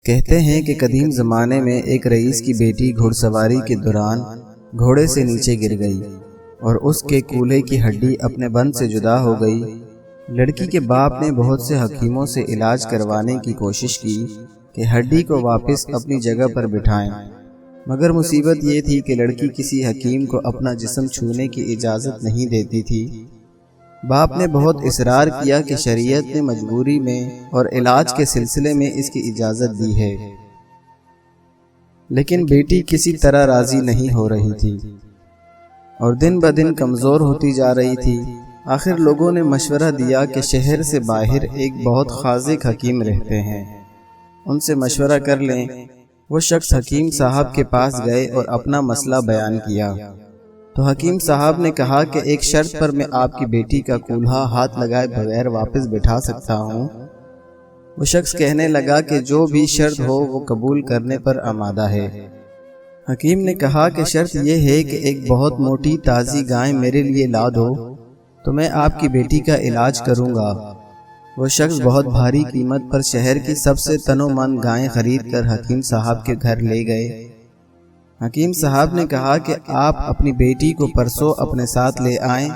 کہتے ہیں کہ قدیم زمانے میں ایک رئیس کی بیٹی گھڑ سواری کے دوران گھوڑے سے نیچے گر گئی اور اس کے کولہے کی ہڈی اپنے بند سے جدا ہو گئی۔ لڑکی کے باپ نے بہت سے حکیموں سے علاج کروانے کی کوشش کی کہ ہڈی کو واپس اپنی جگہ پر بٹھائیں، مگر مصیبت یہ تھی کہ لڑکی کسی حکیم کو اپنا جسم چھونے کی اجازت نہیں دیتی تھی۔ باپ نے بہت اصرار کیا کہ شریعت نے مجبوری میں اور علاج کے سلسلے میں اس کی اجازت دی ہے، لیکن بیٹی کسی طرح راضی نہیں ہو رہی تھی اور دن بدن کمزور ہوتی جا رہی تھی۔ آخر لوگوں نے مشورہ دیا کہ شہر سے باہر ایک بہت خاصق حکیم رہتے ہیں، ان سے مشورہ کر لیں۔ وہ شخص حکیم صاحب کے پاس گئے اور اپنا مسئلہ بیان کیا تو حکیم صاحب نے کہا کہ ایک شرط پر میں آپ کی بیٹی کا کولہا ہاتھ لگائے بغیر واپس بٹھا سکتا ہوں۔ وہ شخص کہنے لگا کہ جو بھی شرط ہو وہ قبول کرنے پر آمادہ ہے۔ حکیم نے کہا کہ شرط یہ ہے کہ ایک بہت موٹی تازی گائے میرے لیے لا دو تو میں آپ کی بیٹی کا علاج کروں گا۔ وہ شخص بہت بھاری قیمت پر شہر کی سب سے تنومند گائیں خرید کر حکیم صاحب کے گھر لے گئے۔ حکیم صاحب نے کہا کہ آپ اپنی بیٹی کو پرسوں اپنے ساتھ لے آئیں،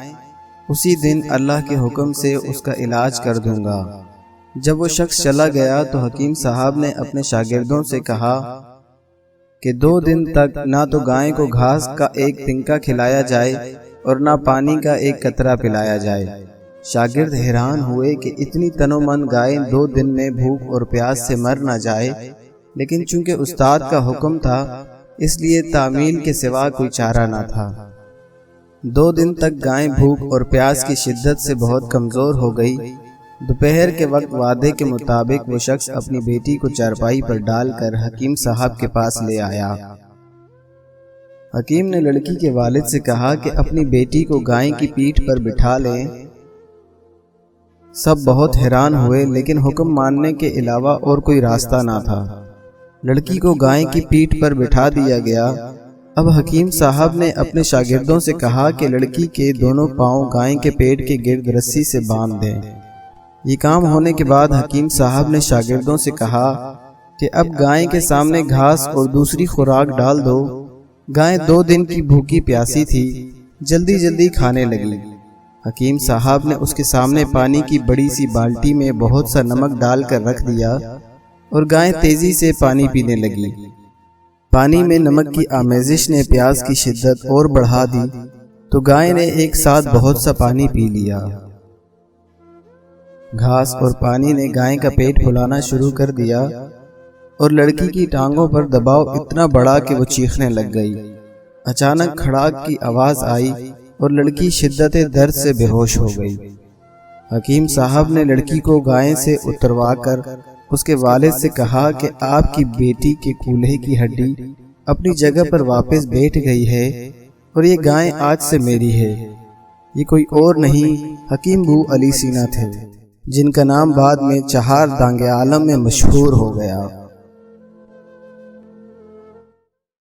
اسی دن اللہ کے حکم سے اس کا علاج کر دوں گا۔ جب وہ شخص چلا گیا تو حکیم صاحب نے اپنے شاگردوں سے کہا کہ 2 دن تک نہ تو گائے کو گھاس کا ایک تنکا کھلایا جائے اور نہ پانی کا ایک قطرہ پلایا جائے۔ شاگرد حیران ہوئے کہ اتنی تنومند گائے 2 دن میں بھوک اور پیاس سے مر نہ جائے، لیکن چونکہ استاد کا حکم تھا اس لیے تعمیل کے سوا کوئی چارہ نہ تھا۔ 2 دن تک گائے بھوک اور پیاس کی شدت سے بہت کمزور ہو گئی۔ دوپہر کے وقت وعدے کے مطابق وہ شخص اپنی بیٹی کو چارپائی پر ڈال کر حکیم صاحب کے پاس لے آیا۔ حکیم نے لڑکی کے والد سے کہا کہ اپنی بیٹی کو گائے کی پیٹھ پر بٹھا لیں۔ سب بہت حیران ہوئے، لیکن حکم ماننے کے علاوہ اور کوئی راستہ نہ تھا۔ لڑکی کو گائے کی پیٹھ پر بٹھا دیا گیا۔ اب حکیم صاحب نے اپنے شاگردوں سے کہا کہ لڑکی کے دونوں پاؤں گائے کے پیٹ کے گرد رسی سے باندھ دیں۔ یہ کام ہونے کے بعد حکیم صاحب نے شاگردوں سے کہا کہ اب گائے کے سامنے گھاس اور دوسری خوراک ڈال دو۔ گائے 2 دن کی بھوکی پیاسی تھی، جلدی جلدی کھانے لگی۔ حکیم صاحب نے اس کے سامنے پانی کی بڑی سی بالٹی میں بہت سا نمک ڈال کر رکھ دیا اور گائے تیزی سے پانی پینے لگی۔ پانی میں نمک کی آمیزش نے پیاس کی شدت اور بڑھا دی تو گائے نے ایک ساتھ بہت سا پانی پی لیا۔ گھاس اور پانی نے گائے کا پیٹ پھلانا شروع کر دیا اور لڑکی کی ٹانگوں پر دباؤ اتنا بڑا کہ وہ چیخنے لگ گئی۔ اچانک کھڑاک کی آواز آئی اور لڑکی شدت درد سے بے ہوش ہو گئی۔ حکیم صاحب نے لڑکی کو گائے سے اتروا کر اس کے والد سے کہا کہ آپ کی بیٹی کے کولہے کی ہڈی اپنی جگہ پر واپس بیٹھ گئی ہے اور یہ گائے آج سے میری ہے۔ یہ کوئی اور نہیں، حکیم بو علی سینا تھے، جن کا نام بعد میں 4 دانگ عالم میں مشہور ہو گیا۔